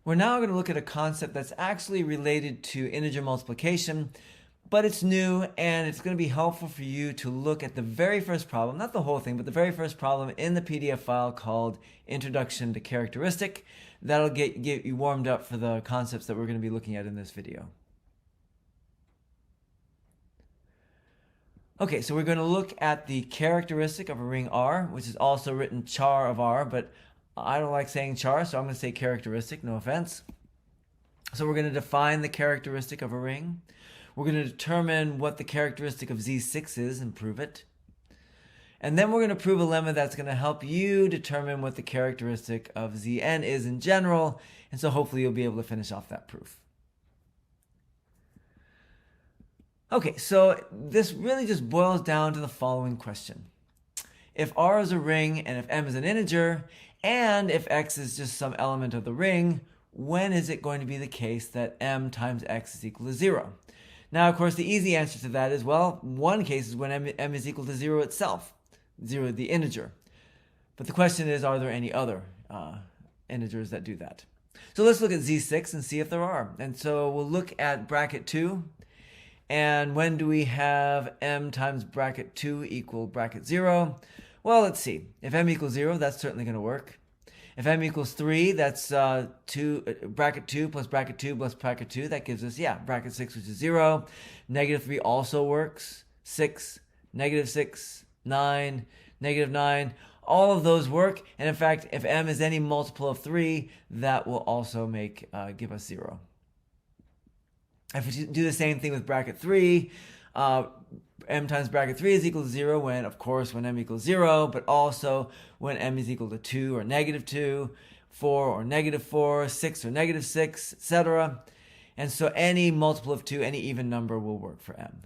We're now going to look at a concept that's actually related to integer multiplication, but it's new and it's going to be helpful for you to look at the very first problem, not the whole thing, but the very first problem in the PDF file called Introduction to Characteristic. That'll get you warmed up for the concepts that we're going to be looking at in this video. Okay, so we're going to look at the characteristic of a ring R, which is also written char of R, but I don't like saying char, so I'm going to say characteristic, no offense. So we're going to define the characteristic of a ring. We're going to determine what the characteristic of Z6 is and prove it. And then we're going to prove a lemma that's going to help you determine what the characteristic of Zn is in general, and so hopefully you'll be able to finish off that proof. Okay, so this really just boils down to the following question. If R is a ring and if M is an integer, and if X is just some element of the ring, when is it going to be the case that M times X is equal to 0? Now, of course, the easy answer to that is, well, one case is when M is equal to 0 itself, 0 the integer. But the question is, are there any other integers that do that? So let's look at Z6 and see if there are. And so we'll look at bracket 2. And when do we have M times bracket 2 equal bracket 0? Well, let's see. If M equals 0, that's certainly going to work. If M equals 3, that's bracket 2 plus bracket 2 plus bracket 2. That gives us, bracket 6, which is 0. Negative 3 also works. 6, negative 6, 9, negative 9. All of those work. And in fact, if M is any multiple of 3, that will also give us 0. If we do the same thing with bracket 3, M times bracket 3 is equal to 0 when, of course, when M equals 0, but also when M is equal to 2 or negative 2, 4 or negative 4, 6 or negative 6, etc. And so any multiple of 2, any even number will work for M.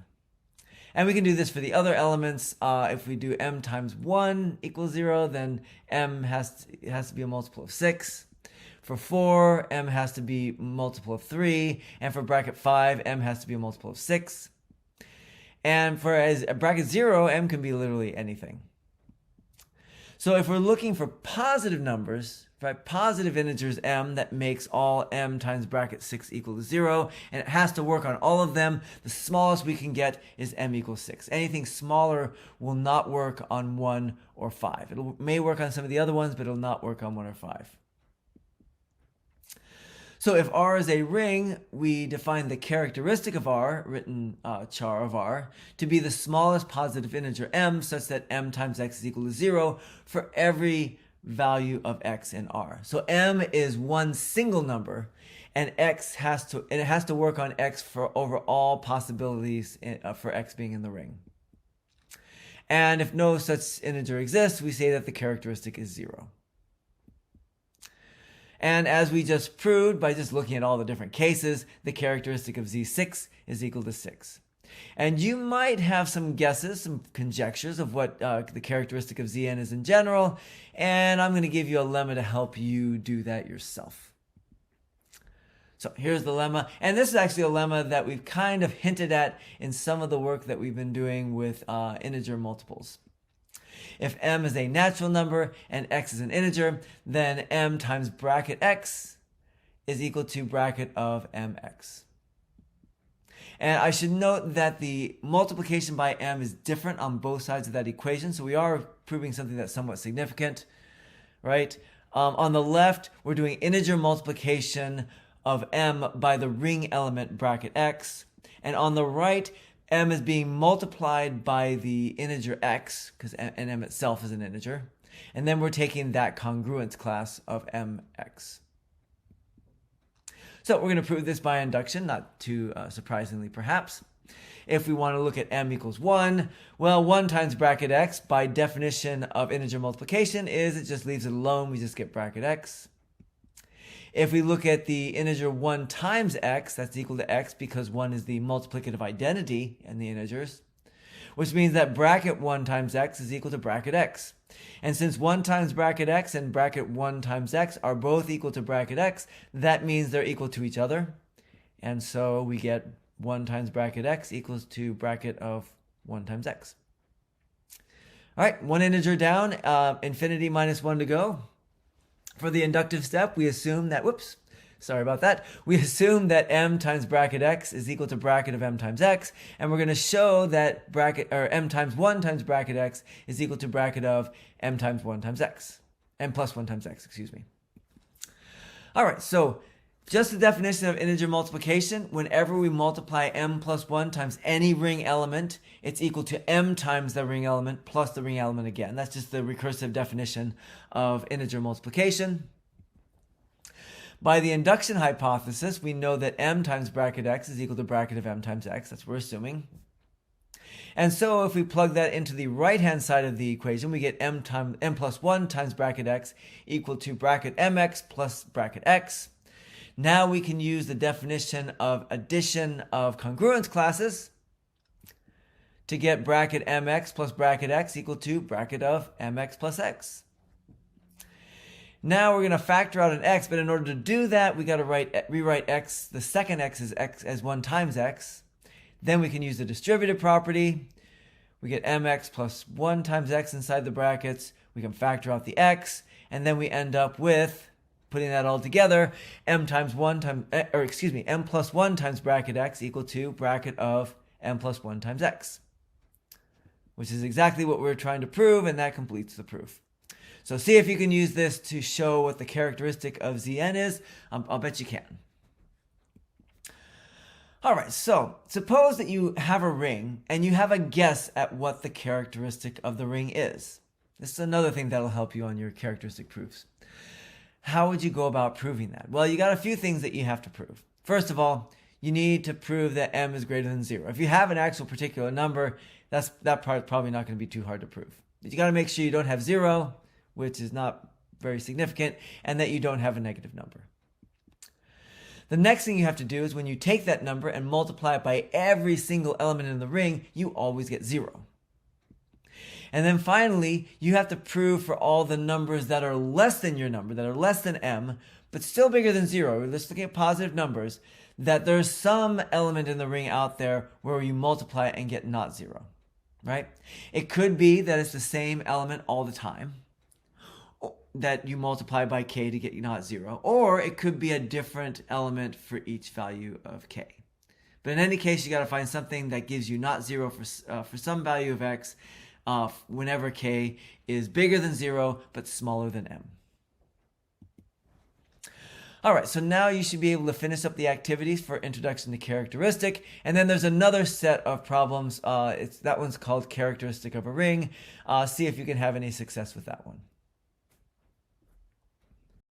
And we can do this for the other elements. If we do M times 1 equals 0, then M has to be a multiple of 6. For 4, M has to be a multiple of 3. And for bracket 5, M has to be a multiple of 6. And for bracket 0, M can be literally anything. So if we're looking for positive numbers, right, positive integers M, that makes all M times bracket 6 equal to 0. And it has to work on all of them. The smallest we can get is M equals 6. Anything smaller will not work on 1 or 5. It may work on some of the other ones, but it will not work on 1 or 5. So if R is a ring, we define the characteristic of R, written char of R, to be the smallest positive integer M, such that M times X is equal to 0 for every value of X in R. So M is one single number, and it has to work on X for over all possibilities for X being in the ring. And if no such integer exists, we say that the characteristic is 0. And as we just proved by just looking at all the different cases, the characteristic of Z6 is equal to 6. And you might have some guesses, some conjectures of what the characteristic of Zn is in general, and I'm going to give you a lemma to help you do that yourself. So here's the lemma, and this is actually a lemma that we've kind of hinted at in some of the work that we've been doing with integer multiples. If M is a natural number and X is an integer, then M times bracket X is equal to bracket of MX. And I should note that the multiplication by M is different on both sides of that equation, so we are proving something that's somewhat significant, right? On the left, we're doing integer multiplication of M by the ring element bracket X, and on the right, M is being multiplied by the integer X, because M itself is an integer. And then we're taking that congruence class of MX. So we're going to prove this by induction, not too surprisingly perhaps. If we want to look at M equals 1, well, 1 times bracket X, by definition of integer multiplication, is it just leaves it alone. We just get bracket X. If we look at the integer 1 times X, that's equal to X because 1 is the multiplicative identity in the integers, which means that bracket 1 times X is equal to bracket X. And since 1 times bracket X and bracket 1 times X are both equal to bracket X, that means they're equal to each other. And so we get 1 times bracket X equals to bracket of 1 times X. All right, one integer down, infinity minus 1 to go. For the inductive step, we assume that, sorry about that. We assume that m times bracket x is equal to bracket of m times x, and we're going to show that m times 1 times bracket x is equal to bracket of m times 1 times x. M plus 1 times x, excuse me. All right, so just the definition of integer multiplication, whenever we multiply m plus 1 times any ring element, it's equal to m times the ring element plus the ring element again. That's just the recursive definition of integer multiplication. By the induction hypothesis, we know that m times bracket x is equal to bracket of m times x. That's what we're assuming. And so if we plug that into the right-hand side of the equation, we get m plus 1 times bracket x equal to bracket mx plus bracket x. Now we can use the definition of addition of congruence classes to get bracket mx plus bracket x equal to bracket of mx plus x. Now we're going to factor out an x, but in order to do that, we got to rewrite x, the second x as 1 times x. Then we can use the distributive property. We get mx plus 1 times x inside the brackets. We can factor out the x, and then we end up with, putting that all together, m plus 1 times bracket x equal to bracket of m plus 1 times x, which is exactly what we're trying to prove, and that completes the proof. So see if you can use this to show what the characteristic of Zn is. I'll bet you can. All right, so suppose that you have a ring and you have a guess at what the characteristic of the ring is. This is another thing that'll help you on your characteristic proofs. How would you go about proving that? Well, you got a few things that you have to prove. First of all, you need to prove that m is greater than 0. If you have an actual particular number, that part's probably not going to be too hard to prove. But you got to make sure you don't have 0, which is not very significant, and that you don't have a negative number. The next thing you have to do is when you take that number and multiply it by every single element in the ring, you always get 0. And then finally, you have to prove for all the numbers that are less than your number, that are less than m, but still bigger than 0, let's look at positive numbers, that there's some element in the ring out there where you multiply it and get not 0, right? It could be that it's the same element all the time, that you multiply by k to get not 0, or it could be a different element for each value of k. But in any case, you got to find something that gives you not 0 for some value of x whenever k is bigger than 0 but smaller than m. All right, so now you should be able to finish up the activities for Introduction to Characteristic, and then there's another set of problems. That one's called Characteristic of a Ring. See if you can have any success with that one.